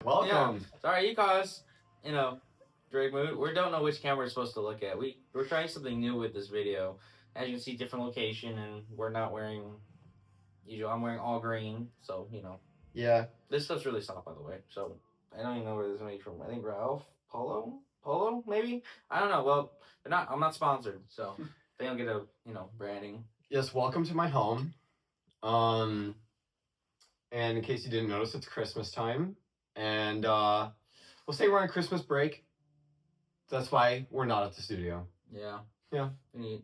Welcome. Yeah. Sorry, you guys. Drake mood. We don't know which camera we're supposed to look at. We're trying something new with this video. As you can see, different location, and we're not wearing. Usually, I'm wearing all green, so Yeah. This stuff's really soft, by the way. So I don't even know where this is made from. I think Ralph Polo, maybe. I don't know. Well, they're not. I'm not sponsored, so they don't get a branding. Yes, welcome to my home. And in case you didn't notice, it's Christmas time. And we'll say we're on Christmas break. That's why we're not at the studio. Yeah. Yeah. We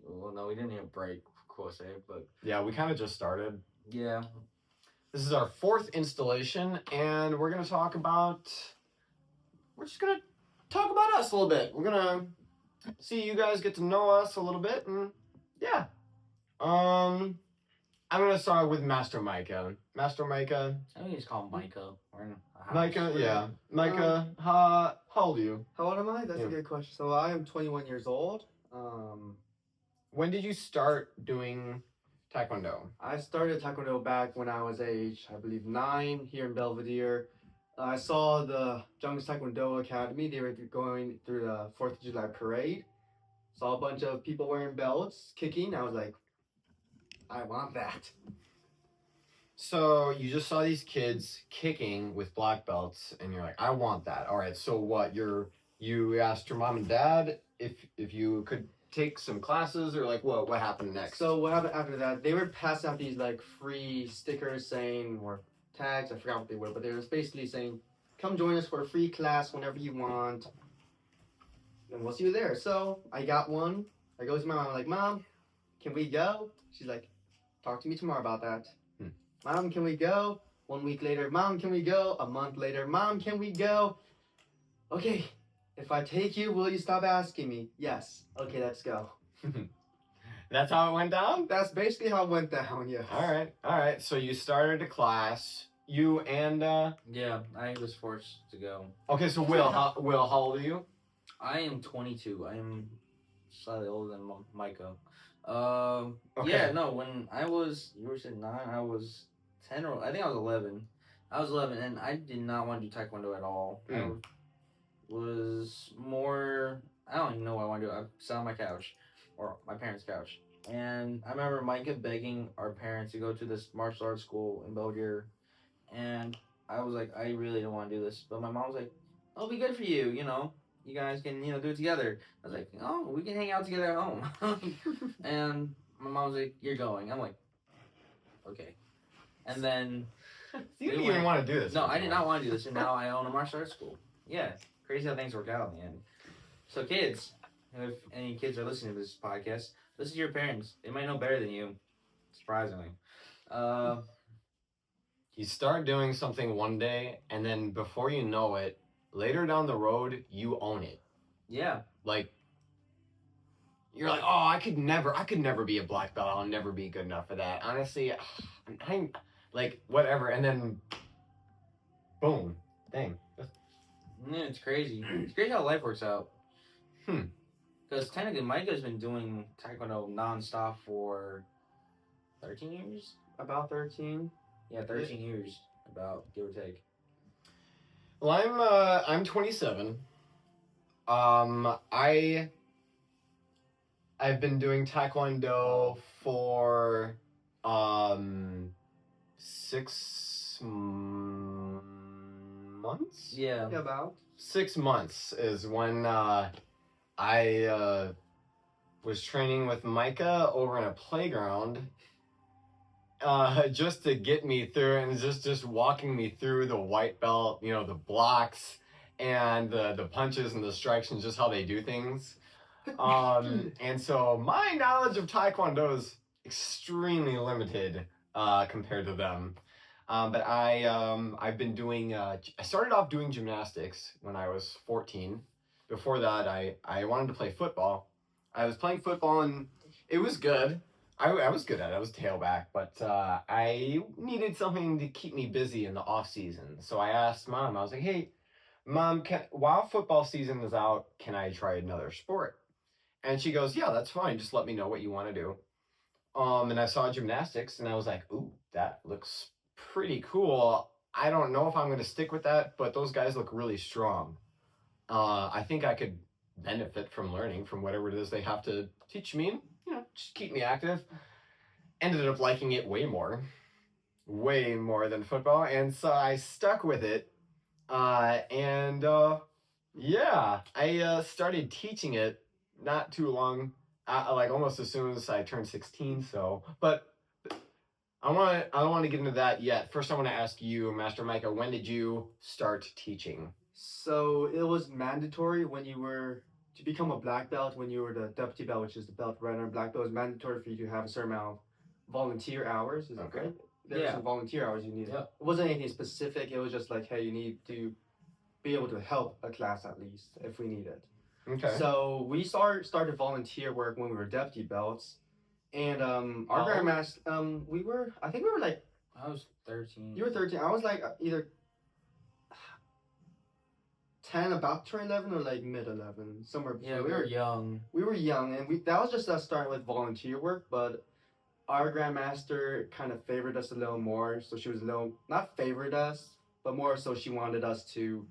didn't need a break, of course, but Yeah, we kind of just started. Yeah. This is our 4th installation, and we're just gonna talk about us a little bit. We're gonna see you guys get to know us a little bit, and yeah. I'm gonna start with Master Micah. Master Micah. I think he's called Micah. Micah, yeah. Micah, how old are you? How old am I? That's a good question. So I am 21 years old. When did you start doing Taekwondo? I started Taekwondo back when I was age, I believe, 9 here in Belvedere. I saw the Jungs Taekwondo Academy. They were going through the 4th of July parade. Saw a bunch of people wearing belts, kicking. I was like, I want that. So you just saw these kids kicking with black belts, and you're like, I want that. All right. So what? You asked your mom and dad if you could take some classes, or like what happened next? So what happened after that? They were passing out these like free stickers saying, or tags. I forgot what they were, but they were basically saying, "Come join us for a free class whenever you want, and we'll see you there." So I got one. I go to my mom. I'm like, "Mom, can we go?" She's like, "Talk to me tomorrow about that." Mom, can we go? 1 week later, Mom, can we go? A month later, Mom, can we go? Okay, if I take you, will you stop asking me? Yes. Okay, let's go. That's how it went down? That's basically how it went down, yeah. All right. So you started a class. You and Yeah, I was forced to go. Okay, so Will, how old are you? I am 22. I am slightly older than Micah. Okay. Yeah, no, when you were saying 9, I was 10, or I think I was 11. I was 11, and I did not want to do Taekwondo at all. I was more, I don't even know what I want to do. I sat on my couch, or my parents' couch. And I remember Micah begging our parents to go to this martial arts school in Belvedere. And I was like, I really don't want to do this. But my mom was like, it'll be good for you, You guys can, do it together. I was like, oh, we can hang out together at home. And my mom was like, you're going. I'm like, okay. And then... You didn't even want to do this. No, I did not want to do this, and now I own a martial arts school. Yeah, crazy how things work out in the end. So kids, if any kids are listening to this podcast, listen to your parents. They might know better than you, surprisingly. You start doing something one day, and then before you know it, later down the road, you own it. Yeah. Like, you're like, oh, I could never be a black belt. I'll never be good enough for that. Honestly, I'm like, whatever. And then, boom, dang. Yeah, it's crazy. It's crazy how life works out. Because technically, Micah's been doing Taekwondo nonstop for 13 years? About 13. Yeah, 13 years, about, give or take. Well, I'm 27. I've been doing Taekwondo for 6 months? Yeah. About 6 months is when I was training with Micah over in a playground just to get me through, and just walking me through the white belt, the blocks and the punches and the strikes and just how they do things. And so my knowledge of Taekwondo is extremely limited compared to them. But I've been doing, I started off doing gymnastics when I was 14. Before that, I wanted to play football. I was playing football, and it was good. I was good at it. I was tailback, but I needed something to keep me busy in the off season. So I asked Mom. I was like, "Hey, Mom, while football season is out, can I try another sport?" And she goes, "Yeah, that's fine. Just let me know what you want to do." And I saw gymnastics, and I was like, "Ooh, that looks pretty cool. I don't know if I'm going to stick with that, but those guys look really strong. I think I could benefit from learning from whatever it is they have to teach me and, just keep me active. Ended up liking it way more than football. And so I stuck with it. Yeah, I started teaching it not too long, like almost as soon as I turned 16. So, but I don't want to get into that yet. First, I want to ask you, Master Micah, when did you start teaching? So it was mandatory when you were to become a black belt. When you were the deputy belt, which is the belt right under black belt, it was mandatory for you to have a certain amount of volunteer hours. Is that Okay. correct? There were some volunteer hours you needed. Yeah. It wasn't anything specific. It was just like, hey, you need to be able to help a class at least if we need it. Okay. So we started volunteer work when we were deputy belts, and our Oh. grandmaster, I think we were like, I was 13. you were 13. I was like either 10, about to turn 11, or like mid 11, somewhere. Yeah, we between were there. young. We were young, and that was just us starting with volunteer work, but our grandmaster kind of favored us a little more, so she was a little, not favored us, but more so she wanted us to,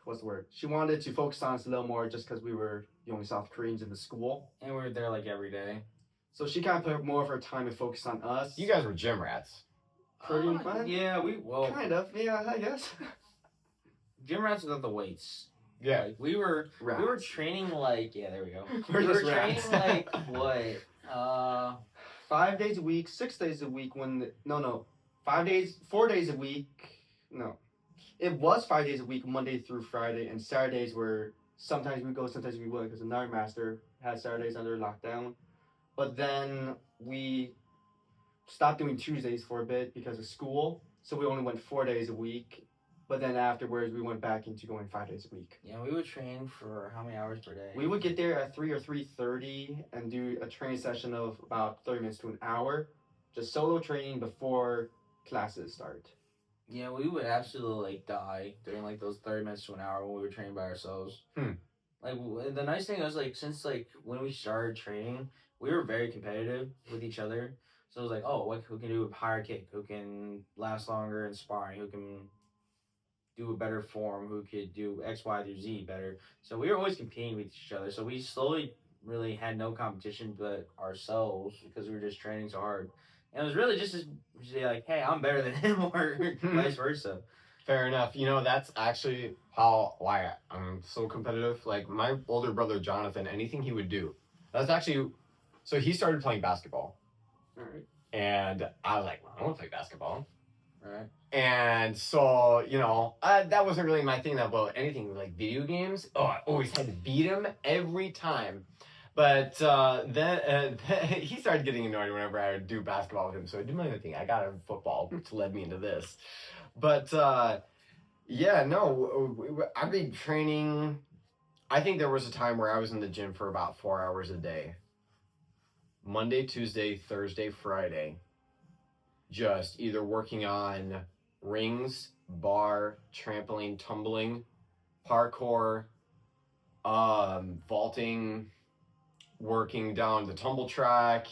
what's the word? She wanted to focus on us a little more just because we were the only South Koreans in the school. And we were there like every day. So she kind of put more of her time and focus on us. You guys were gym rats. Pretty much. Yeah, Kind of, yeah, I guess. gym rats without the weights. Yeah. Like, we were Rats. training like, yeah, there we go. We're we were just training rats. like what? 5 days a week, 6 days a week. 5 days, 4 days a week. No, it was 5 days a week, Monday through Friday, and Saturdays were sometimes we go, sometimes we wouldn't, because another master had Saturdays under lockdown. But then we stopped doing Tuesdays for a bit because of school, so we only went 4 days a week. But then afterwards, we went back into going 5 days a week. Yeah, we would train for how many hours per day? We would get there at 3 or 3:30 and do a training session of about 30 minutes to an hour, just solo training before classes start. Yeah, we would absolutely like die during like those 30 minutes to an hour when we were training by ourselves. Like the nice thing was like since like when we started training, we were very competitive with each other. So it was like, oh, like who can do a higher kick, who can last longer in sparring, who can do a better form, who could do X, Y, through Z better. So we were always competing with each other. So we slowly really had no competition but ourselves because we were just training so hard. And it was really just to say like, hey, I'm better than him or vice versa. Fair enough. That's actually why I'm so competitive. Like my older brother Jonathan, anything he would do, that's actually, so he started playing basketball. All right. And I was like, well, I want to play basketball. Right. And so, that wasn't really my thing about anything like video games. Oh, I always had to beat him every time. But then he started getting annoyed whenever I would do basketball with him. So I did my own thing. I got him football, which led me into this. But I've been training. I think there was a time where I was in the gym for about 4 hours a day. Monday, Tuesday, Thursday, Friday. Just either working on rings, bar, trampoline, tumbling, parkour, vaulting, working down the tumble track,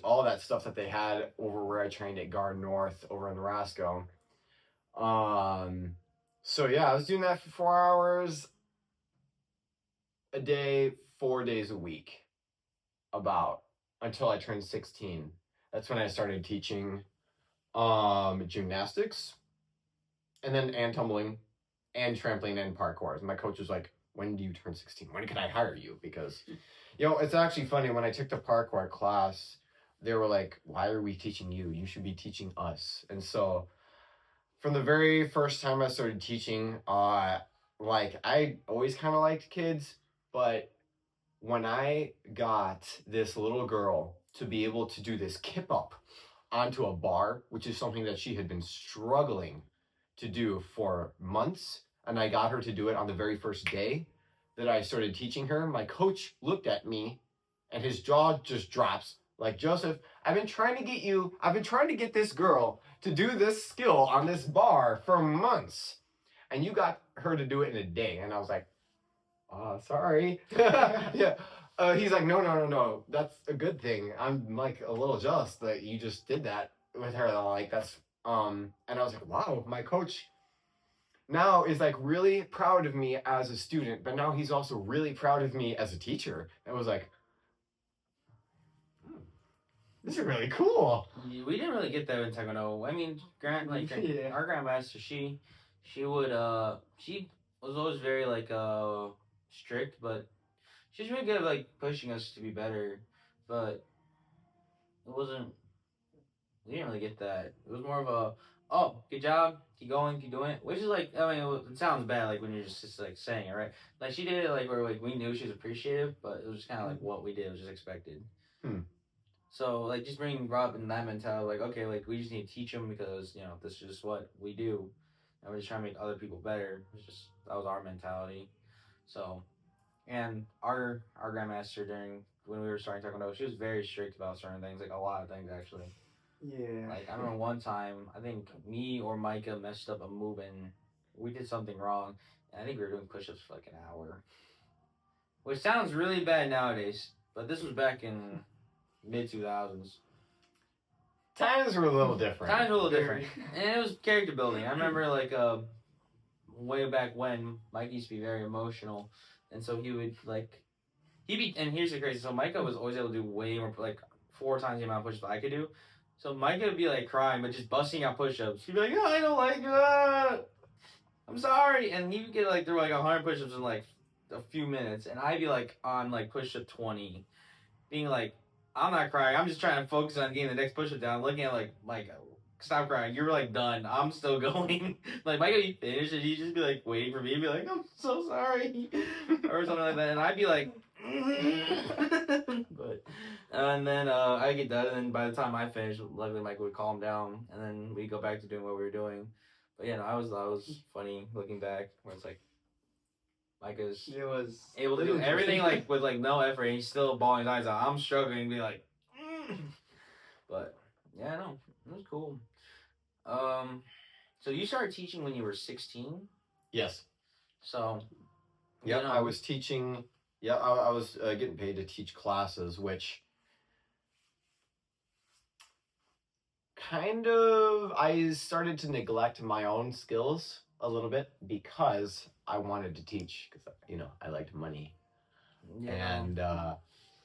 all that stuff that they had over where I trained at Guard North over in Roscoe. So yeah, I was doing that for 4 hours a day, 4 days a week, about until I turned 16. That's when I started teaching gymnastics, and tumbling, and trampoline and parkour. And my coach was like, "When do you turn 16? When can I hire you?" Because, it's actually funny. When I took the parkour class, they were like, "Why are we teaching you? You should be teaching us." And so, from the very first time I started teaching, I always kind of liked kids, but when I got this little girl to be able to do this kip up onto a bar, which is something that she had been struggling to do for months, and I got her to do it on the very first day that I started teaching her, my coach looked at me and his jaw just drops. Like, "Joseph, I've been trying to get this girl to do this skill on this bar for months, and you got her to do it in a day." And I was like, sorry. Yeah. He's like, no, that's a good thing. I'm like a little jealous that you just did that with her. I'm like, that's And I was like, wow, my coach now is like really proud of me as a student, but now he's also really proud of me as a teacher. And I was like, this is really cool. We didn't really get that in Taekwondo. I mean, Yeah. our grandmaster, she would she was always very like strict, but she's really good at like pushing us to be better. But it wasn't. We didn't really get that. It was more of a, oh, good job, keep going, keep doing it. Which is like, I mean, it sounds bad like when you're just like saying it, right? Like she did it like where like we knew she was appreciative, but it was just kind of like what we did. It was just expected. Hmm. So like just bringing Rob in that mentality, like okay, like we just need to teach him because this is just what we do, and we're just trying to make other people better. It's just that was our mentality. So, and our grandmaster during when we were starting Taekwondo, she was very strict about certain things, like a lot of things actually. Yeah. Like I remember one time, I think me or Micah messed up a move and we did something wrong. And I think we were doing push-ups for like an hour, which sounds really bad nowadays, but this was back in mid 2000s. Times were a little different. Times were a little different, and it was character building. I remember like way back when Mike used to be very emotional, and so he would like and here's the crazy. So Micah was always able to do way more, like 4 times the amount of push-ups I could do. So Micah would be like crying, but just busting out push-ups. He'd be like, "Oh, I don't like that. I'm sorry," and he would get like through like 100 push-ups in like a few minutes, and I'd be like on like push-up 20, being like, I'm not crying. I'm just trying to focus on getting the next push-up down. Looking at like, stop crying. You're like done. I'm still going. Like Michael, you finish, and he'd just be like waiting for me to be like, I'm so sorry, or something like that. And I'd be like, but and then I get done, and then by the time I finish, luckily Michael would calm down, and then we go back to doing what we were doing. But yeah, no, I was funny looking back, where it's like Micah's It was able to do everything like with like no effort, and he's still bawling his eyes out. I'm struggling to be like, but yeah, no, it was cool. So you started teaching when you were 16. Yes. So yeah, I was teaching. Yeah, I was getting paid to teach classes, which kind of I started to neglect my own skills a little bit because I wanted to teach because I liked money. Yeah, and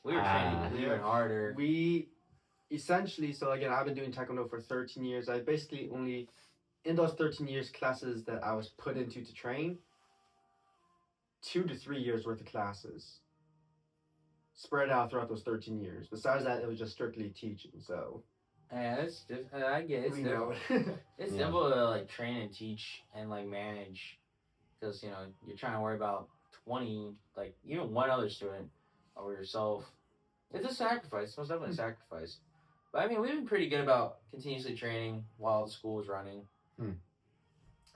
we were training even harder. We essentially, so again, I've been doing Taekwondo for 13 years. I basically only, in those 13 years, classes that I was put into to train, 2 to 3 years worth of classes spread out throughout those 13 years. Besides that, it was just strictly teaching. So yeah, it's just I get it's we know. it's difficult to like train and teach and like manage because you're trying to worry about 20 like even one other student over yourself. It's a sacrifice. It's most definitely a sacrifice. But I mean, we've been pretty good about continuously training while the school is running.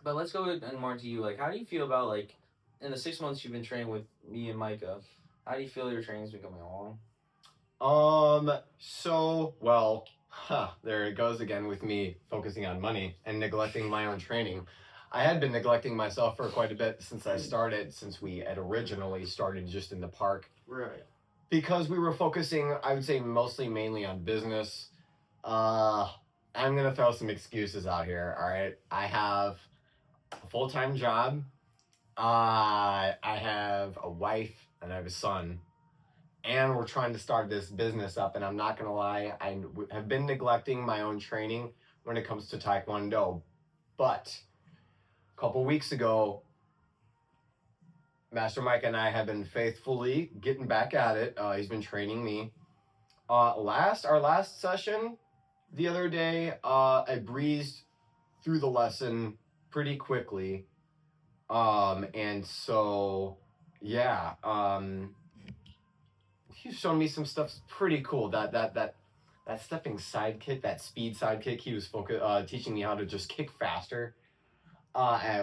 But let's go more into you. Like, how do you feel about like in the 6 months you've been training with me and Micah? How do you feel your training's been coming along? So there it goes again with me focusing on money and neglecting my own training. I had been neglecting myself for quite a bit since we had originally started just in the park. Right. Because we were focusing, I would say, mainly on business. I'm going to throw some excuses out here, all right? I have a full-time job. I have a wife, and I have a son. And we're trying to start this business up, and I'm not going to lie, I have been neglecting my own training when it comes to Taekwondo. But a couple weeks ago, Master Mike and I have been faithfully getting back at it. He's been training me. Our last session the other day, I breezed through the lesson pretty quickly. And so, yeah, he's shown me some stuff pretty cool. That stepping side kick, that speed side kick, he was teaching me how to just kick faster.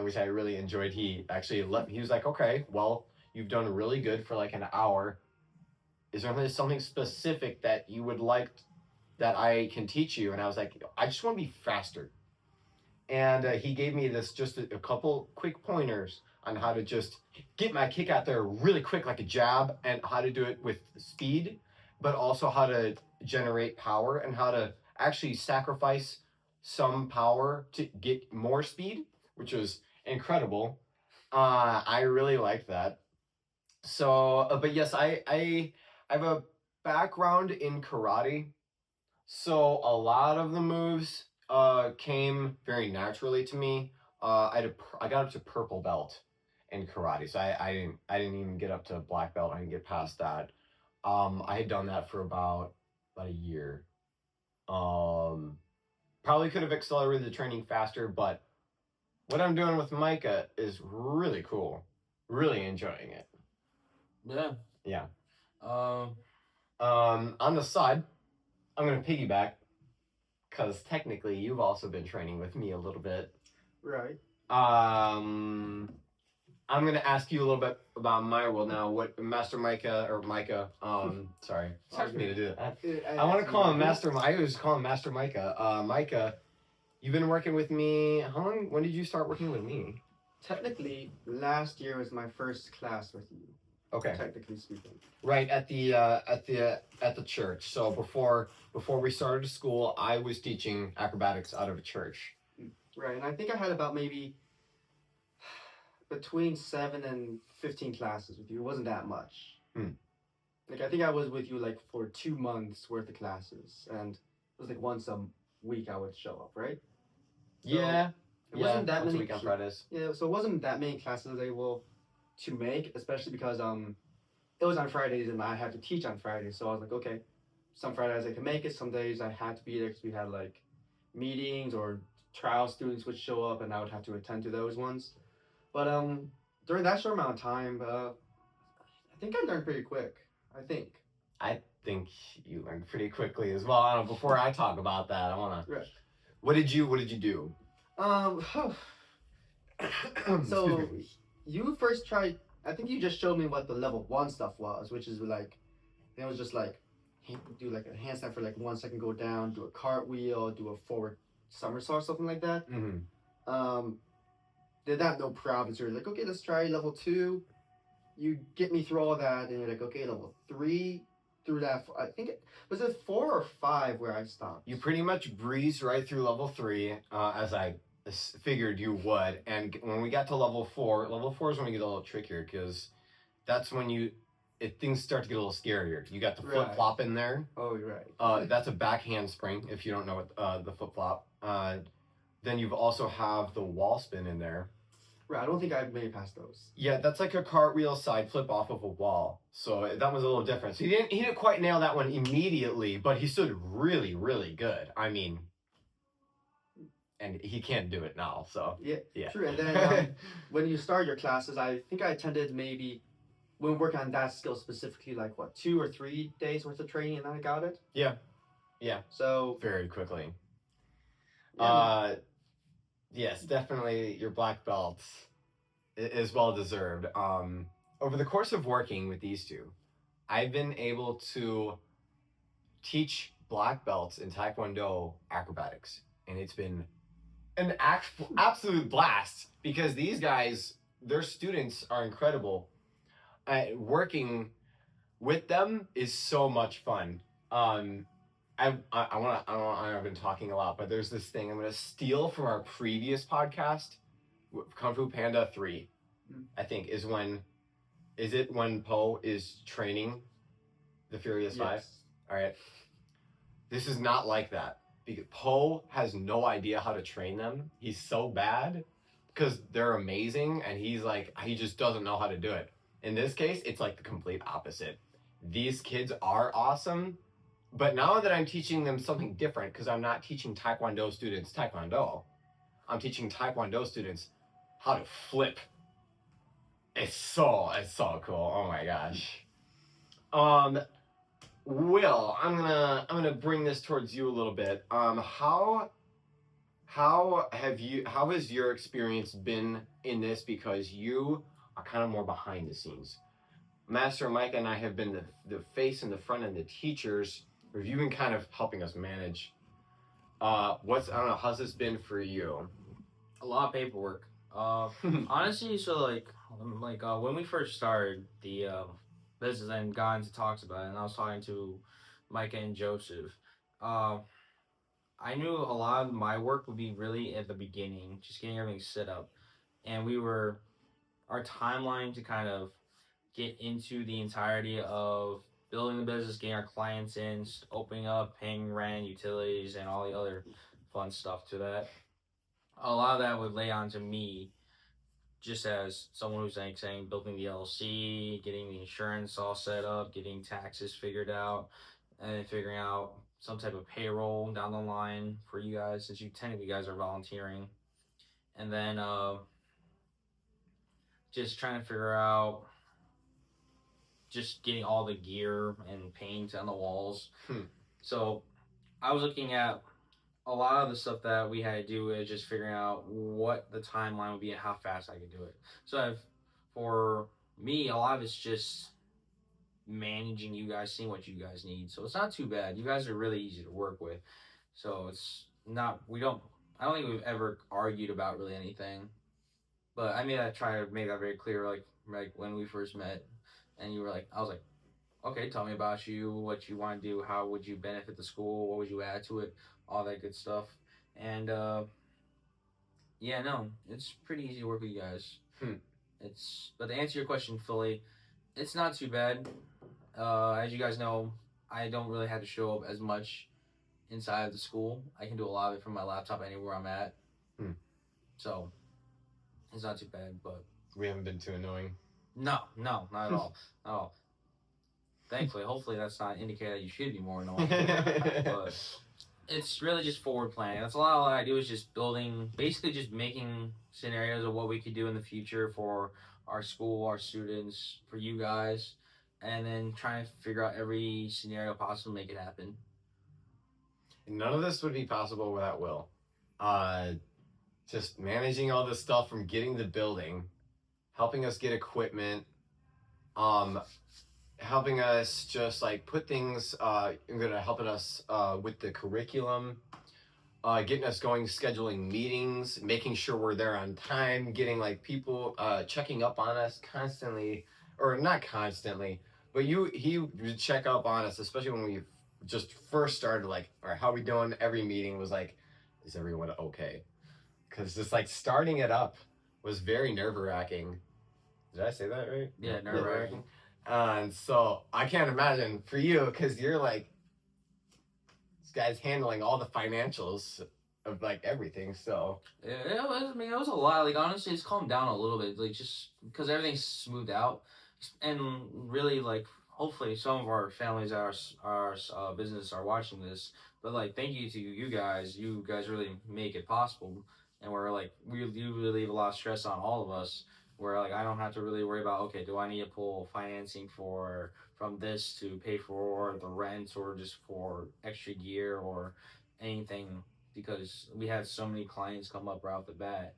Which I really enjoyed. He was like, okay, well, you've done really good for like an hour. Is there something specific that you would like that I can teach you? And I was like, I just want to be faster. And he gave me just a couple quick pointers on how to just get my kick out there really quick like a jab, and how to do it with speed, but also how to generate power and how to actually sacrifice some power to get more speed, which was incredible. I really liked that. So, but yes, I have a background in karate, so a lot of the moves came very naturally to me. I got up to purple belt in karate, so I didn't even get up to black belt. I didn't get past that. I had done that for about a year. Um, Probably could have accelerated the training faster, but what I'm doing with Micah is really cool. Really enjoying it. Yeah. Yeah. Um. On the side, I'm gonna piggyback because technically you've also been training with me a little bit. Right. I'm gonna ask you a little bit about my world now. What Master Micah or Micah? Sorry, it's hard for me to do that. I want to call him Master. I always call him Master Micah. Micah, you've been working with me. How long? When did you start working with me? Technically, last year was my first class with you. Okay. Technically speaking. Right at the church. So before we started school, I was teaching acrobatics out of a church. Right, and I think I had about maybe between 7 and 15 classes with you. It wasn't that much. Like I think I was with you like for 2 months worth of classes, and it was like once a week I would show up, right? Yeah. It wasn't that once a many. week on Fridays. Yeah, so it wasn't that many classes I was able to make, especially because it was on Fridays and I had to teach on Fridays. So I was like, okay, some Fridays I can make it. Some days I had to be there because we had like meetings or trial students would show up and I would have to attend to those ones. But during that short amount of time, I think I learned pretty quick. I think. I think you learned pretty quickly as well. I don't know, before I talk about that, I wanna. Right. What did you do? So you first tried. I think you just showed me what the level 1 stuff was, which is like, it was just like do like a handstand for like 1 second, go down, do a cartwheel, do a forward somersault, something like that. Mm-hmm. Did that no problems. You're like, okay, let's try level 2. You get me through all that, and you're like, okay, level 3. Through that, I think was it 4 or 5 where I stopped. You pretty much breezed right through level 3, as I figured you would. And when we got to level 4 is when we get a little trickier because that's when things start to get a little scarier. You got the flip flop in there. Oh, you're right. That's a back handspring if you don't know what the flip flop. Then you've also have the wall spin in there. Right, I don't think I made it past those. Yeah, that's like a cartwheel side flip off of a wall. So that was a little different. So he didn't quite nail that one immediately, but he stood really, really good. I mean, and he can't do it now. So yeah. True. And then when you start your classes, I think I attended maybe when we work on that skill specifically, like what, 2 or 3 days worth of training, and then I got it. Yeah. So very quickly. Yeah, Yes, definitely your black belt is well deserved. Over the course of working with these two, I've been able to teach black belts in Taekwondo acrobatics, and it's been an absolute blast because these guys, their students are incredible. Working with them is so much fun. I've been talking a lot, but there's this thing I'm gonna steal from our previous podcast, Kung Fu Panda 3. I think is it when Po is training the Furious Five? All right. This is not like that because Po has no idea how to train them. He's so bad because they're amazing, and he just doesn't know how to do it. In this case, it's like the complete opposite. These kids are awesome. But now that I'm teaching them something different, because I'm not teaching Taekwondo students Taekwondo, I'm teaching Taekwondo students how to flip. It's so cool. Oh my gosh. Will, I'm gonna bring this towards you a little bit. How has your experience been in this? Because you are kind of more behind the scenes. Master Mike and I have been the face and the front and the teachers. You've been kind of helping us manage. I don't know, how's this been for you? A lot of paperwork. Honestly, so like when we first started the business and got into talks about it, and I was talking to Micah and Joseph, I knew a lot of my work would be really at the beginning, just getting everything set up, and our timeline to kind of get into the entirety of building the business, getting our clients in, opening up, paying rent, utilities, and all the other fun stuff to that. A lot of that would lay onto me, just as someone who's like saying building the LLC, getting the insurance all set up, getting taxes figured out, and then figuring out some type of payroll down the line for you guys, since you technically guys are volunteering, and then just trying to figure out just getting all the gear and paint on the walls. So I was looking at a lot of the stuff that we had to do is just figuring out what the timeline would be and how fast I could do it. So for me, a lot of it's just managing you guys, seeing what you guys need. So it's not too bad. You guys are really easy to work with. So it's not, I don't think we've ever argued about really anything. But I try to make that very clear, like when we first met, and you were like, I was like, okay, tell me about you, what you want to do, how would you benefit the school, what would you add to it, all that good stuff. And yeah, no, it's pretty easy to work with you guys. But to answer your question fully, it's not too bad. As you guys know, I don't really have to show up as much inside of the school. I can do a lot of it from my laptop anywhere I'm at. So it's not too bad, but We haven't been too annoying. no, not at all. Not at all. Thankfully, hopefully that's not an indicator that you should be more annoying. But it's really just forward planning. That's a lot of what I do is just basically just making scenarios of what we could do in the future for our school, our students, for you guys, and then trying to figure out every scenario possible to make it happen. None of this would be possible without Will. Just managing all this stuff from getting the building, helping us get equipment, helping us just like put things, helping us with the curriculum, getting us going, scheduling meetings, making sure we're there on time, getting like people checking up on us constantly, or not constantly, but he would check up on us, especially when we just first started, like, all right, how we doing? Every meeting was like, is everyone okay? Because just like starting it up was very nerve-wracking. Did I say that right? Yeah, nerve-wracking. And so I can't imagine for you, because you're like, this guy's handling all the financials of like everything. So it was a lot. Like honestly, it's calmed down a little bit. Like just because everything's smoothed out, and really like hopefully some of our families at our business are watching this. But like thank you to you guys. You guys really make it possible, and we're like you really leave a lot of stress on all of us. Where like I don't have to really worry about, okay, do I need to pull financing from this to pay for the rent or just for extra gear or anything, because we had so many clients come up right off the bat.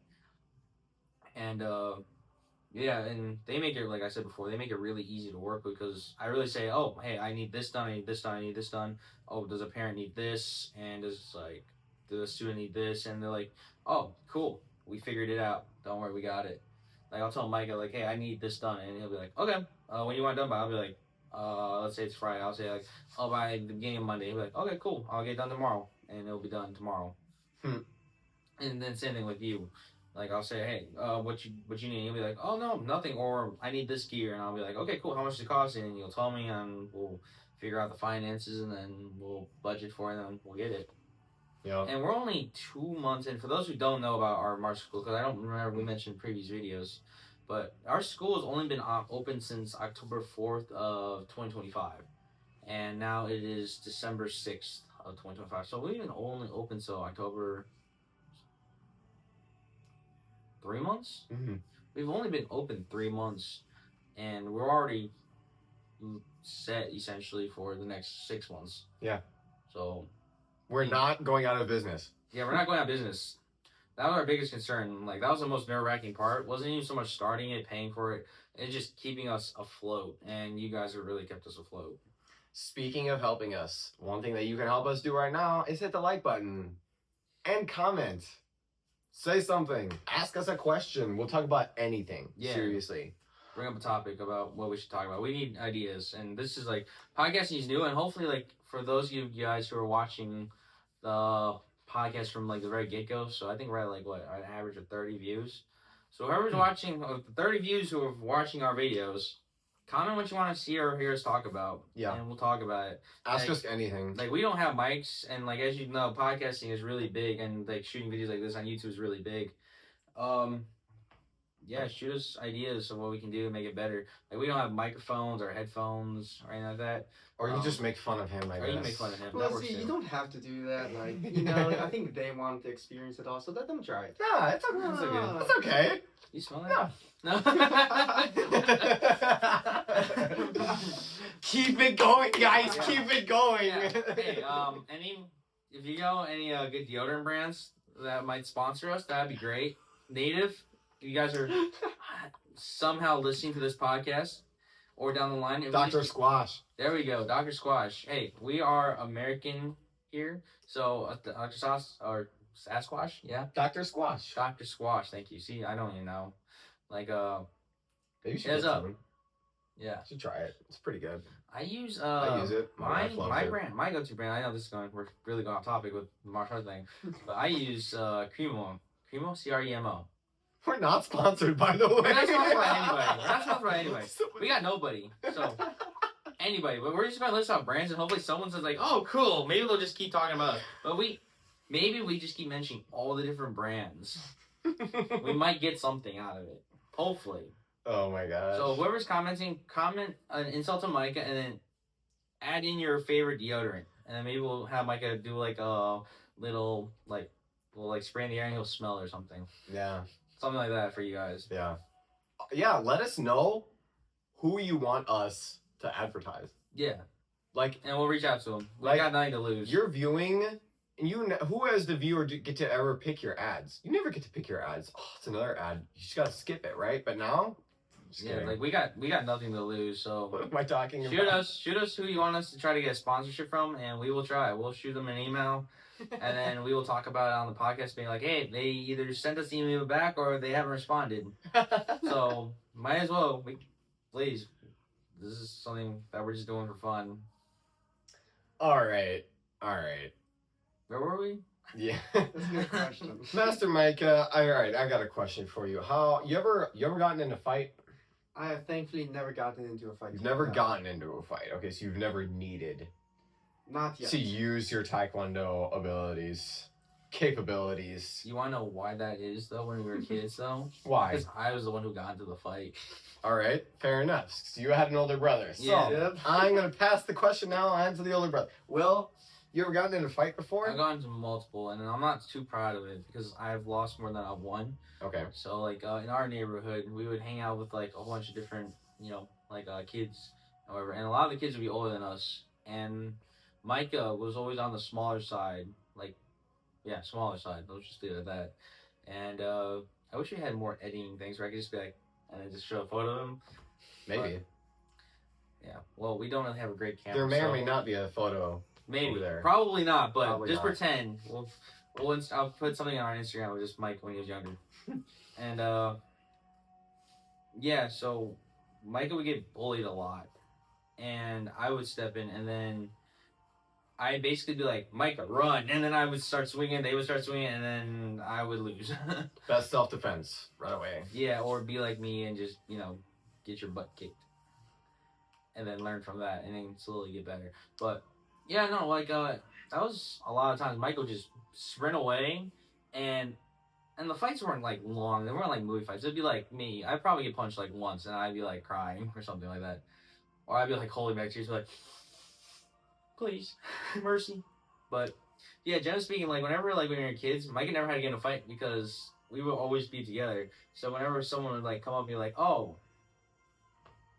And yeah, and they make it, like I said before, they make it really easy to work with, because I really say, oh, hey, I need this done, I need this done, I need this done. Oh, does a parent need this? And does the student need this? And they're like, oh, cool, we figured it out. Don't worry, we got it. Like I'll tell Micah like, hey, I need this done, and he'll be like, okay. When you want it done by? I'll be like, let's say it's Friday. I'll say like, oh, by the beginning of Monday. He'll be like, okay, cool. I'll get it done tomorrow, and it'll be done tomorrow. And then same thing with you. Like I'll say, hey, what you need? He'll be like, oh no, nothing. Or I need this gear, and I'll be like, okay, cool. How much does it cost? And you'll tell me, and we'll figure out the finances, and then we'll budget for it, and then we'll get it. Yeah. And we're only 2 months in. For those who don't know about our March school, because I don't remember we mentioned previous videos, but our school has only been open since October 4th of 2025. And now it is December 6th of 2025. So we've been only open till October 3 months? Mm-hmm. We've only been open 3 months, and we're already set essentially for the next 6 months. Yeah. So we're not going out of business. Yeah, we're not going out of business. That was our biggest concern. Like that was the most nerve-wracking part. It wasn't even so much starting it, paying for it. It's just keeping us afloat, and you guys have really kept us afloat. Speaking of helping us, one thing that you can help us do right now is hit the like button and comment. Say something. Ask us a question. We'll talk about anything. Yeah. Seriously. Bring up a topic about what we should talk about. We need ideas, and this is like podcasting is new, and hopefully, like for those of you guys who are watching the podcast from like the very get go. So I think we're at like what an average of 30 views. So whoever's watching, of the 30 views who are watching our videos, comment what you want to see or hear us talk about. Yeah. And we'll talk about it. Ask Like- us anything. Like we don't have mics, and like as you know, podcasting is really big, and like shooting videos like this on YouTube is really big. Yeah, shoot us ideas of what we can do to make it better. Like we don't have microphones or headphones or anything like that. Or you can just make fun of him, I Or guess. you can make fun of him. That Well, works see, you too. don't have to do that. Like, you know, I think they want to experience it all, so let them try it. Yeah, it's okay. It's okay. It's okay. You smell Yeah. that? No. Keep it going, guys. Yeah. Keep it going. Yeah. Hey, if you know any good deodorant brands that might sponsor us, that'd be great. Native, if you guys are somehow listening to this podcast or down the line, if Dr. we- Squash. There we go, Dr. Squash. Hey, we are American here, so Dr. Sauce or Sasquatch, yeah, Dr. Squash. Dr. Squash. Thank you. See, I don't even know, like You should Heads get up. some. yeah. You should try it. It's pretty good. I use I use it. my wife loves it. brand, my go-to brand. I know this is going. We're really going off topic with the martial arts thing, but I use Cremo, CREMO. We're not sponsored, by the way. We're not sponsored by anybody. We're not sponsored by anybody. We got nobody, so anybody. But we're just gonna list out brands, and hopefully someone says like, "Oh, cool." Maybe they'll just keep talking about us. But maybe we just keep mentioning all the different brands. We might get something out of it. Hopefully. Oh my gosh. So whoever's commenting, comment an insult to Micah, and then add in your favorite deodorant, and then maybe we'll have Micah do like a little like we'll like spray in the air and he'll smell or something, Yeah. something like that for you guys. Yeah. Yeah, let us know who you want us to advertise. Yeah, Like, and we'll reach out to them. We Like, got nothing to lose. you're viewing, and who as the viewer get to ever pick your ads? You never get to pick your ads. Oh, it's another ad. You just gotta skip it, right? But now, just Yeah, kidding. like we got nothing to lose. So What am I talking shoot about? us who you want us to try to get a sponsorship from, and we will try. We'll shoot them an email, and then we will talk about it on the podcast, being like, hey, they either sent us the email back or they haven't responded. So might as well. Please, this is something that we're just doing for fun. All right. Where were we? Yeah. That's a good question. Master Micah, all right, I got a question for you. How you ever gotten in a fight? I have thankfully never gotten into a fight. You've never No. gotten into a fight. Okay, so you've never needed Not yet. to use your Taekwondo abilities, capabilities. You want to know why that is though? When we were kids though, Why? because I was the one who got into the fight. All right, fair enough. So you had an older brother. So Yeah. Yep. I'm gonna pass the question now on to the older brother. Will, you ever gotten in a fight before? I've gotten into multiple, and I'm not too proud of it because I've lost more than I've won. Okay. So like in our neighborhood, we would hang out with like a bunch of different, kids, however, and a lot of the kids would be older than us. And Micah was always on the smaller side, smaller side. Let's just leave it at that. And I wish we had more editing things where I could just be like, and then just show a photo of him. Maybe. Yeah. Well, we don't really have a great camera. There may or so may not be a photo. maybe over there. probably not, but Probably just not. pretend. I'll put something on our Instagram with just Mike when he was younger. And yeah, so Micah would get bullied a lot, and I would step in, and then I'd basically be like, Micah, run, and then I would start swinging, they would start swinging, and then I would lose. Best self-defense. Right away. Yeah, or be like me and just get your butt kicked, and then learn from that, and then slowly get better. But yeah, no, that was a lot of times Micah would just sprint away, and the fights weren't like long. They weren't like movie fights. It'd be like me. I'd probably get punched like once, and I'd be like crying or something like that, or I'd be like holding back tears, like, please, mercy. But yeah, generally speaking, like whenever when we were kids, Micah never had to get in a fight because we would always be together. So whenever someone would like come up and be like, "Oh,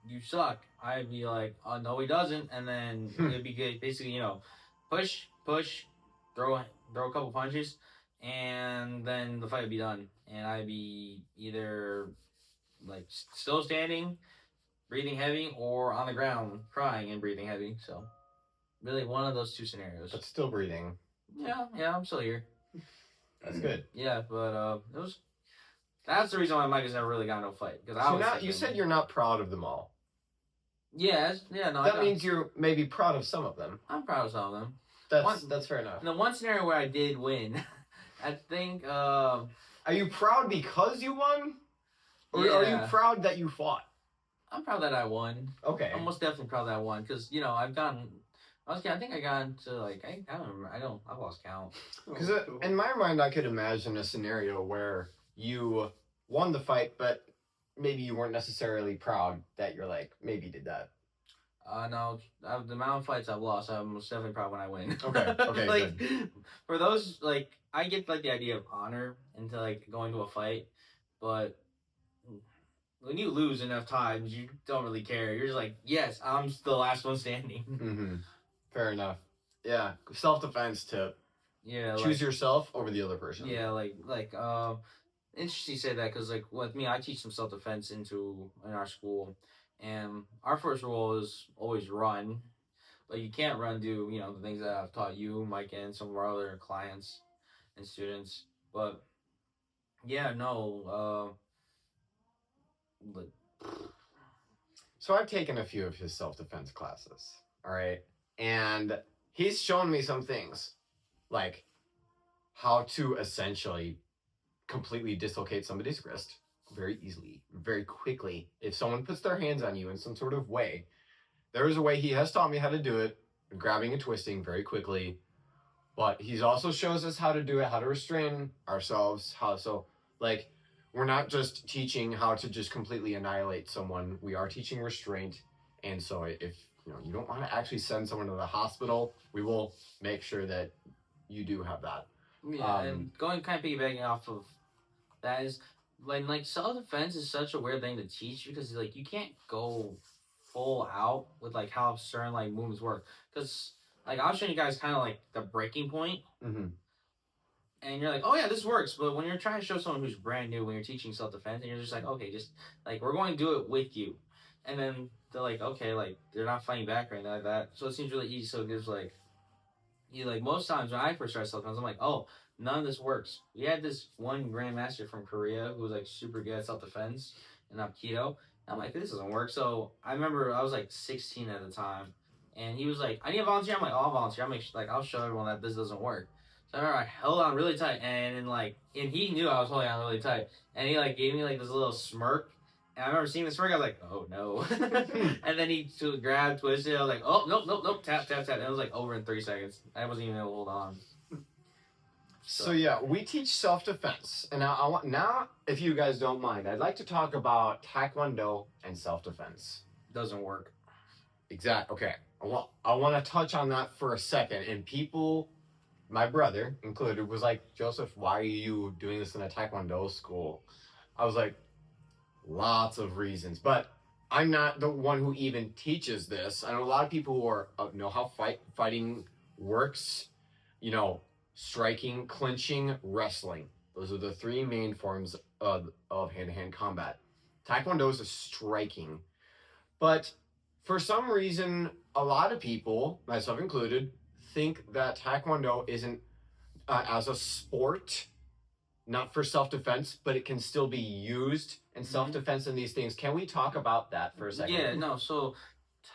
you suck," I'd be like, "Oh no, he doesn't," and then it'd be good. Basically, push, throw a couple punches, and then the fight would be done, and I'd be either like still standing, breathing heavy, or on the ground crying and breathing heavy. So really, one of those two scenarios. But still breathing. Yeah, I'm still here. That's good. Yeah, but that's the reason why Mike has never really gotten into a fight because I So was. now, you said you're not proud of them all. Yeah, no. That means you're maybe proud of some of them. I'm proud of some of them. That's fair enough. the one scenario where I did win, I think. Are you proud because you won, or are you Yeah. proud that you fought? I'm proud that I won. Okay. I'm most definitely proud that I won because I've gotten. I think I got into like I don't remember. I've lost count. Because in my mind, I could imagine a scenario where you won the fight, but maybe you weren't necessarily proud that you're like maybe did that. No, the amount of fights I've lost, I'm most definitely proud when I win. Okay, okay, like, for those, like, I get, like, the idea of honor into, like, going to a fight, but when you lose enough times, you don't really care. You're just like, yes, I'm the last one standing. Mm-hmm. Fair enough. Yeah, self-defense tip. Yeah, Choose yourself over the other person. Yeah, interesting you say that because, like, with me, I teach some self-defense in our school, and our first rule is always run, but you can't do, the things that I've taught you, Mike, and some of our other clients and students, but, yeah, no, So I've taken a few of his self-defense classes, all right? And he's shown me some things, like how to essentially completely dislocate somebody's wrist very easily, very quickly. If someone puts their hands on you in some sort of way, there is a way he has taught me how to do it, grabbing and twisting very quickly. But he's also shows us how to do it, how to restrain ourselves, like, we're not just teaching how to just completely annihilate someone. We are teaching restraint. And so if you don't want to actually send someone to the hospital, we will make sure that you do have that. Yeah, and going kind of piggybacking off of that is like self-defense is such a weird thing to teach because like you can't go full out with like how certain like movements work because like I'll show you guys kind of like the breaking point. Mm-hmm. And you're like, oh yeah, this works. But when you're trying to show someone who's brand new, when you're teaching self-defense, and you're just like, okay, just like we're going to do it with you, and then they're like, okay, like they're not fighting back or anything like that. So it seems really easy. So it gives like, most times when I first started self-defense, I'm like, oh, none of this works. We had this one grandmaster from Korea who was like super good at self-defense and Aikido. I'm like, this doesn't work. So I remember I was like 16 at the time, and he was like, I need a volunteer. I'm like, oh, I'll volunteer. I'll show everyone that this doesn't work. So I remember I held on really tight, and he knew I was holding on really tight, and he like gave me like this little smirk, and I remember seeing the smirk, I was like, oh no, and then he grabbed, twisted, I was like, oh nope, tap, and it was like over in 3 seconds. I wasn't even able to hold on. So yeah, we teach self-defense, and now, if you guys don't mind, I'd like to talk about Taekwondo and self-defense. Doesn't work. Exactly. Okay, I want to touch on that for a second, and people. My brother included was like, Joseph, why are you doing this in a Taekwondo school? I was like, lots of reasons, but I'm not the one who even teaches this. I know a lot of people who know how fighting works, striking, clinching, wrestling. Those are the three main forms of hand-to-hand combat. Taekwondo is a striking, but for some reason, a lot of people, myself included, think that Taekwondo isn't as a sport, not for self-defense, but it can still be used in self-defense in these things. Can we talk about that for a second? Yeah, no, so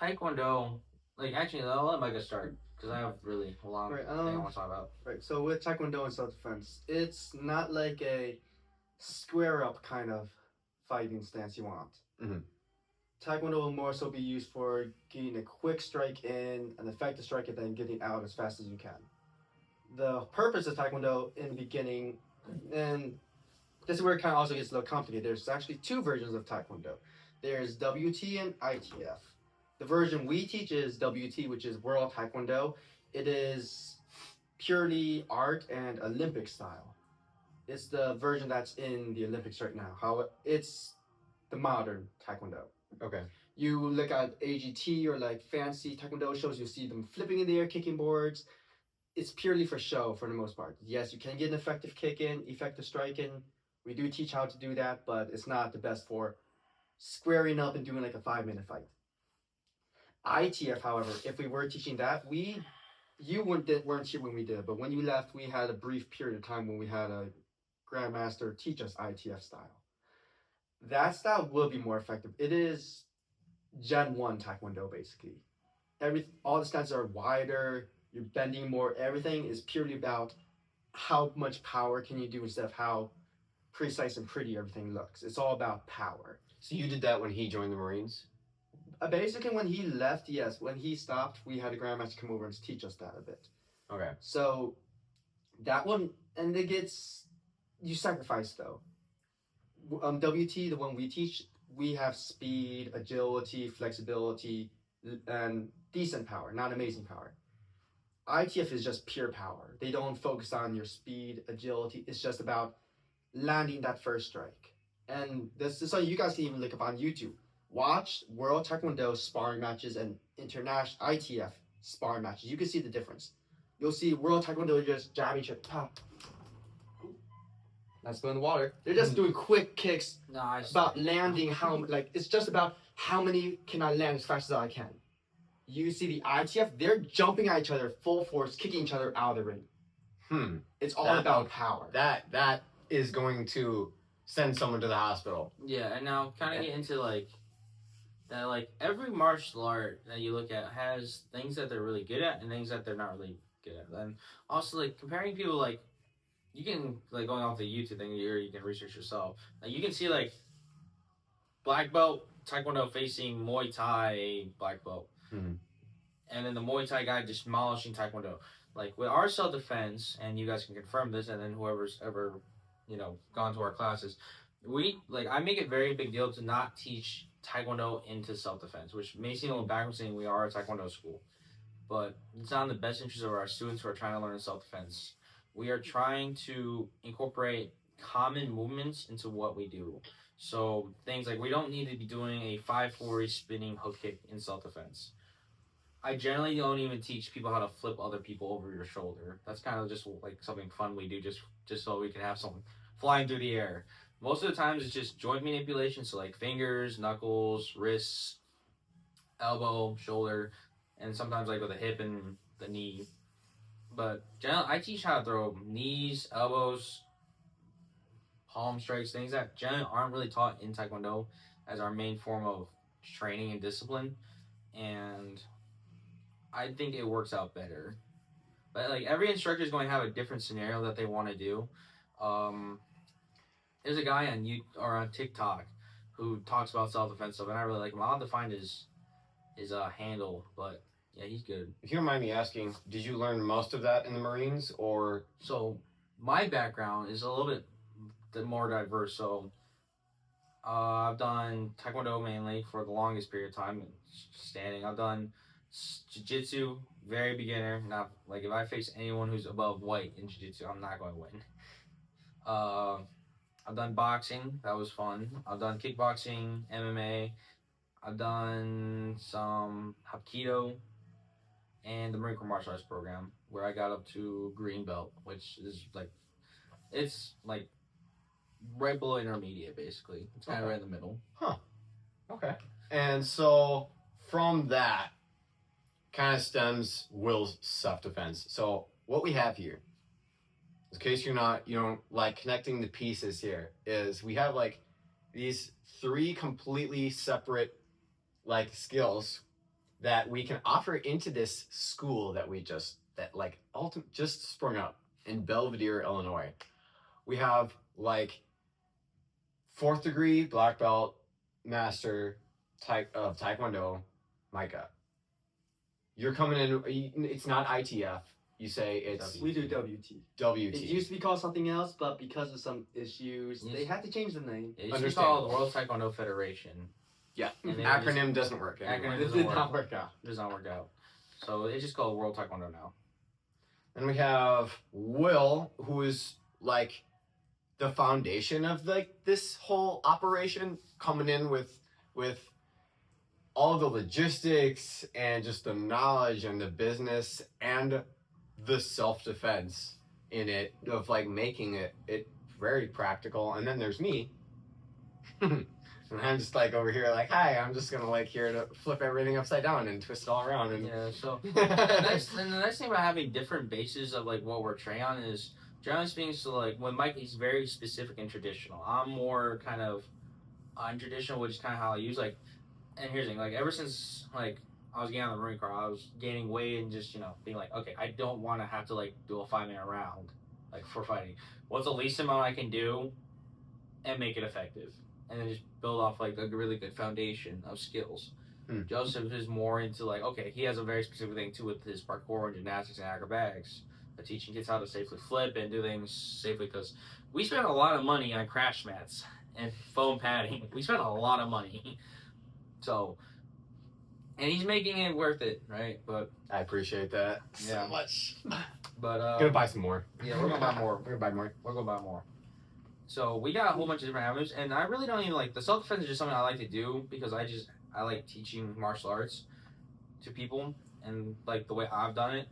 Taekwondo, like actually I'll let Micah start because I have really a long thing I want to talk about. Right, so with Taekwondo and self-defense, it's not like a square-up kind of fighting stance you want. Mm-hmm. Taekwondo will more so be used for getting a quick strike in, an effective strike, and then getting out as fast as you can. The purpose of Taekwondo in the beginning, and this is where it kind of also gets a little complicated. There's actually two versions of Taekwondo. There's WT and ITF. The version we teach is WT, which is World Taekwondo. It is purely art and Olympic style. It's the version that's in the Olympics right now. It's the modern Taekwondo. Okay. You look at AGT or like fancy Taekwondo shows, you see them flipping in the air, kicking boards. It's purely for show for the most part. Yes, you can get an effective kick in, effective strike in. We do teach how to do that, but it's not the best for squaring up and doing like a 5-minute fight. ITF, however, if we were teaching that, you weren't here when we did it, but when you left, we had a brief period of time when we had a grandmaster teach us ITF style. That style will be more effective. It is Gen 1 Taekwondo, basically. All the stances are wider. you're bending more. Everything is purely about how much power can you do instead of how precise and pretty everything looks. It's all about power. So you did that when he joined the Marines? Basically, when he left, yes. When he stopped, we had a grandmaster come over and teach us that a bit. Okay. So that one, and it gets you sacrifice though. WT, the one we teach, we have speed, agility, flexibility, and decent power, not amazing power. ITF is just pure power. They don't focus on your speed, agility. It's just about landing that first strike. And this is something you guys can even look up on YouTube. Watch World Taekwondo sparring matches and international ITF sparring matches. You can see the difference. You'll see World Taekwondo just jabbing each other. Pop. Let's go in the water. They're just doing quick kicks Nice. about landing how it's just about how many can I land as fast as I can. You see the ITF, they're jumping at each other full force, kicking each other out of the ring. It's all about power. That is going to send someone to the hospital. Yeah, and now kind of get into like that. Like every martial art that you look at has things that they're really good at and things that they're not really good at. And also like comparing people, like you can like going off the YouTube thing here, you can research yourself. Like you can see like black belt Taekwondo facing Muay Thai black belt. Mhm. And then the Muay Thai guy just demolishing Taekwondo. Like with our self-defense, and you guys can confirm this, and then whoever's ever, gone to our classes, I make it very big deal to not teach Taekwondo into self-defense, which may seem a little backwards saying we are a Taekwondo school, but it's not in the best interest of our students who are trying to learn self-defense. We are trying to incorporate common movements into what we do. So things like we don't need to be doing a 540 spinning hook kick in self-defense. I generally don't even teach people how to flip other people over your shoulder. That's kind of just like something fun we do just so we can have someone flying through the air. Most of the times it's just joint manipulation, so like fingers, knuckles, wrists, elbow, shoulder, and sometimes like with the hip and the knee. But generally, I teach how to throw knees, elbows, palm strikes, things that generally aren't really taught in Taekwondo as our main form of training and discipline. And I think it works out better. But like every instructor is going to have a different scenario that they want to do. There's a guy on TikTok who talks about self-defense stuff, and I really like him. I'll have to find his handle, but yeah, he's good. If you don't mind me asking, did you learn most of that in the Marines, or? So my background is a little bit more diverse. So I've done Taekwondo mainly for the longest period of time, standing. I've done Jiu-Jitsu, very beginner. Not like if I face anyone who's above white in Jiu-Jitsu, I'm not going to win. I've done boxing, that was fun. I've done kickboxing, MMA. I've done some Hapkido and the Marine Corps Martial Arts program, where I got up to green belt, which is it's right below intermediate, basically. It's kind of right in the middle. Huh. Okay. And so from that kind of stems Will's self-defense. So what we have here, in case you don't like connecting the pieces here, is we have like these three completely separate skills that we can offer into this school that just sprung up in Belvedere, Illinois. We have 4th degree black belt master type of Taekwondo, Micah. You're coming in, it's not ITF. You say it's We do WT. WT. It used to be called something else, but because of some issues, they had to change the name. It used to be called the World Taekwondo Federation. Yeah, And then acronym doesn't work anymore. Acronym It doesn't did work. not work out. It does not work out. So it's just called World Taekwondo now. And we have Will, who is the foundation of this whole operation, coming in with all the logistics and just the knowledge and the business and the self-defense in it, of making it very practical. And then there's me. And I'm just over here hi, I'm just gonna here to flip everything upside down and twist it all around. And Yeah, so the nice thing about having different bases of what we're trained on is, generally speaking, so when Mike is very specific and traditional, I'm more kind of untraditional, which is kind of how I use and here's the thing, ever since I was getting out of the Marine Corps, I was gaining weight and just, being like, okay, I don't want to have to, like, do a 5-minute round, like, for fighting. What's the least amount I can do and make it effective? And then just build off, like, a really good foundation of skills. Joseph is more into, like, okay, he has a very specific thing, too, with his parkour and gymnastics and acrobatics. Teaching kids how to safely flip and do things safely, because we spent a lot of money on crash mats and foam padding. We spent a lot of money. So, and he's making it worth it, right? But I appreciate that Yeah. so much. but Gonna buy some more. yeah, we're gonna buy more. We're gonna buy more. We're gonna buy more. So we got a whole bunch of different avenues, and I really don't even like the self defense is just something I like to do because I like teaching martial arts to people and like the way I've done it.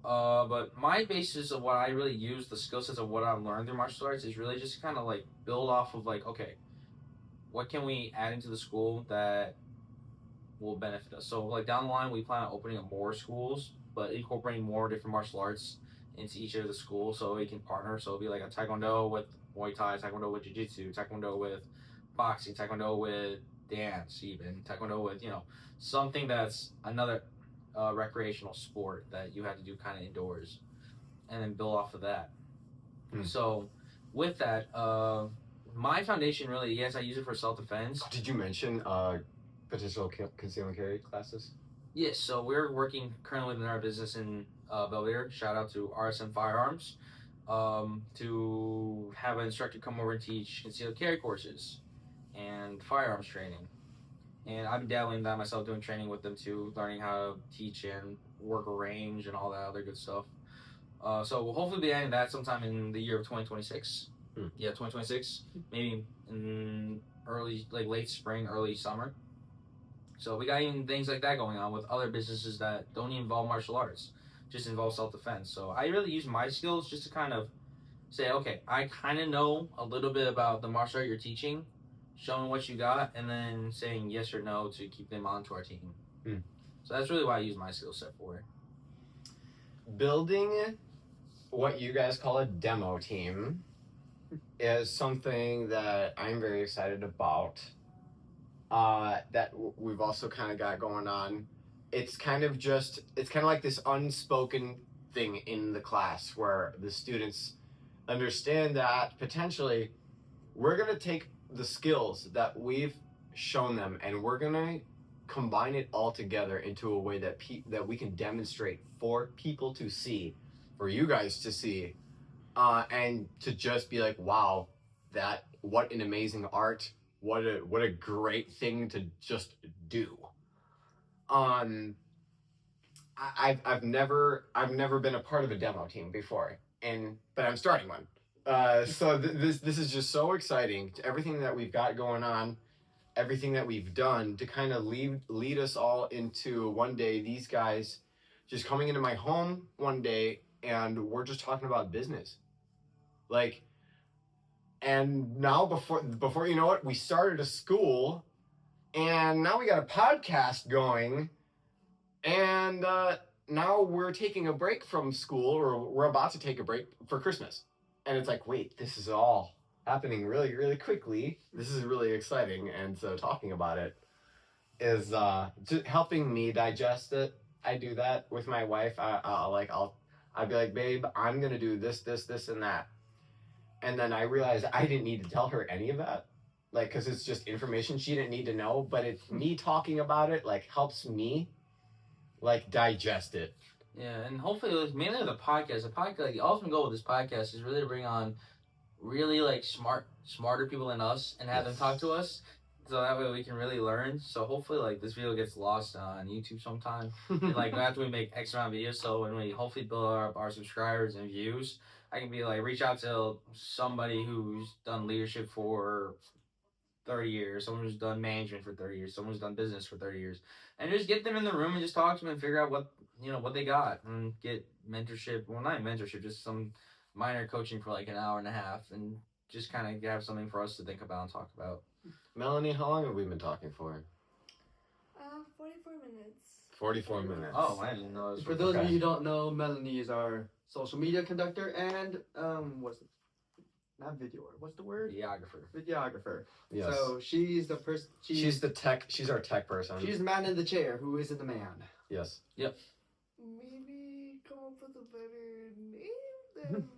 But my basis of what I really use, the skill sets of what I've learned through martial arts, is really just kind of like build off of like, okay, what can we add into the school that will benefit us? So like down the line, we plan on opening up more schools, but incorporating more different martial arts into each of the schools so we can partner. So it'll be like a Taekwondo with Muay Thai, Taekwondo with Jiu-Jitsu, Taekwondo with boxing, Taekwondo with dance, even Taekwondo with something that's another recreational sport that you have to do kind of indoors, and then build off of that. So with that, my foundation really, yes, I use it for self-defense. Did you mention potential conceal and carry classes? Yes, so we're working currently within our business in Belvedere. Shout out to RSM Firearms, to have an instructor come over and teach concealed carry courses and firearms training. And I've been dabbling in that myself, doing training with them too, learning how to teach and work a range and all that other good stuff. So we'll hopefully be adding that sometime in the year of 2026. Yeah, 2026, maybe in late spring, early summer. So we got even things like that going on with other businesses that don't even involve martial arts, just involve self-defense. So I really use my skills just to kind of say, okay, I kind of know a little bit about the martial art you're teaching, showing what you got, and then saying yes or no to keep them onto our team. So that's really what I use my skill set for. Building what you guys call a demo team is something that I'm very excited about. That we've also kind of got going on. It's kind of like this unspoken thing in the class where the students understand that potentially we're going to take the skills that we've shown them and we're going to combine it all together into a way that that we can demonstrate for people to see, for you guys to see, and to just be like, wow, what an amazing art, what a great thing to just do. I've never been a part of a demo team before, but I'm starting one. So this is just so exciting. Everything that we've got going on, everything that we've done to kind of lead us all into one day these guys just coming into my home one day and we're just talking about business. And now before you know it, we started a school and now we got a podcast going, and now we're taking a break from school, or we're about to take a break for Christmas. And it's like, wait, this is all happening really, really quickly. This is really exciting. And so talking about it is just helping me digest it. I do that with my wife. I'd be like, babe, I'm going to do this, and that. And then I realized I didn't need to tell her any of that. Because it's just information she didn't need to know. But it's me talking about it, helps me, digest it. Yeah, and hopefully, mainly with the podcast, the ultimate goal with this podcast is really to bring on really smarter people than us and have them talk to us, so that way we can really learn. So hopefully, this video gets lost on YouTube sometime, and after we make X amount of videos, so when we hopefully build up our subscribers and views, I can be reach out to somebody who's done leadership for 30 years, someone who's done management for 30 years, someone who's done business for 30 years, and just get them in the room and just talk to them and figure out what they got, and get mentorship. Well, not mentorship, just some minor coaching for an hour and a half, and just kind of have something for us to think about and talk about. Melanie, how long have we been talking for? 44 minutes. 44 minutes. Oh, I didn't know. For those of you who don't know, Melanie is our social media conductor and not video. What's the word? Videographer. Videographer. Yes. So she's the person. She's the tech. She's our tech person. She's the man in the chair. Who isn't the man? Yes. Maybe come up with a better name than.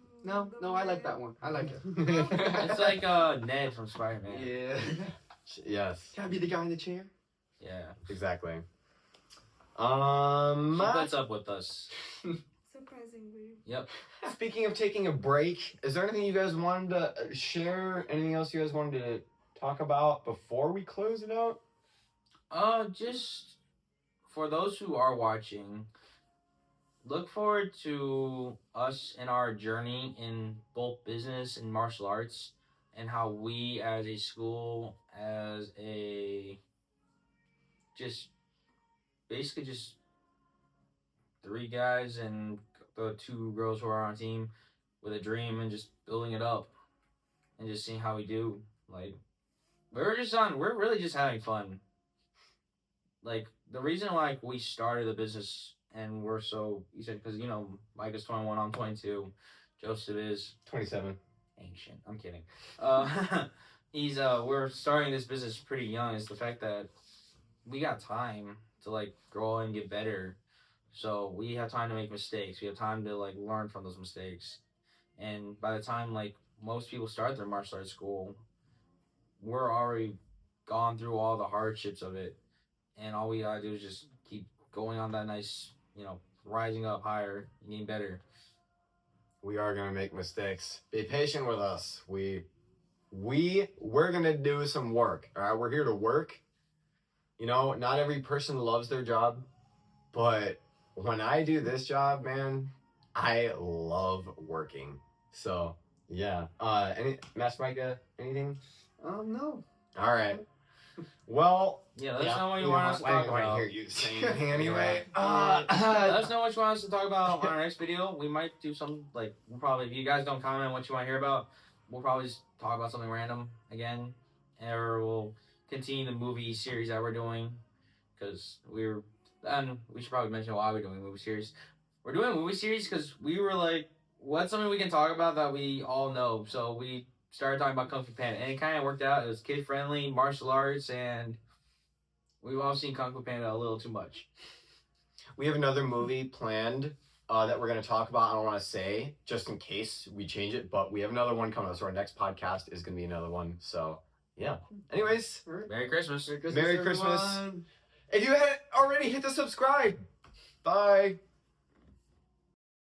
No, I like that one. I like it. It's like Ned from Spider-Man. Yeah. Yes. Can I be the guy in the chair? Yeah. Exactly. She puts up with us. Surprisingly. Speaking of taking a break, is there anything you guys wanted to share? Anything else you guys wanted to talk about before we close it out? Just for those who are watching, look forward to us and our journey in both business and martial arts, and how we as a school, as a basically just 3 guys and the 2 girls who are on our team with a dream, and just building it up and just seeing how we do. Like, we're really just having fun. Like, the reason why we started the business and we're so, you said, because, Mike is 21, I'm 22, Joseph is 27. ancient. I'm kidding. We're starting this business pretty young, is the fact that we got time to, like, grow and get better. So we have time to make mistakes. We have time to, like, learn from those mistakes. And by the time, like, most people start their martial arts school, we're already gone through all the hardships of it. And all we gotta do is just keep going on that nice, rising up higher, getting better. We are gonna make mistakes. Be patient with us. We're gonna do some work. All right, we're here to work. Not every person loves their job, but when I do this job, man, I love working. So yeah. Master Micah, anything? No. All right. Well. Yeah, let us know what you want us to talk I want to about. hear you say anything anyway. Let us know what you want us to talk about on our next video. We might do something, like, we'll probably, if you guys don't comment what you want to hear about, we'll probably just talk about something random again. Or we'll continue the movie series that we're doing. Because and we should probably mention why we're doing a movie series. We're doing a movie series because we were like, what's something we can talk about that we all know? So we started talking about Kung Fu Panda, and it kind of worked out. It was kid-friendly, martial arts, and we've all seen Kung Fu Panda a little too much. We have another movie planned that we're going to talk about. I don't want to say, just in case we change it, but we have another one coming up. So our next podcast is going to be another one. So, yeah. Anyways, Merry Christmas. Merry Christmas. Everyone. If you hadn't already, hit the subscribe. Bye.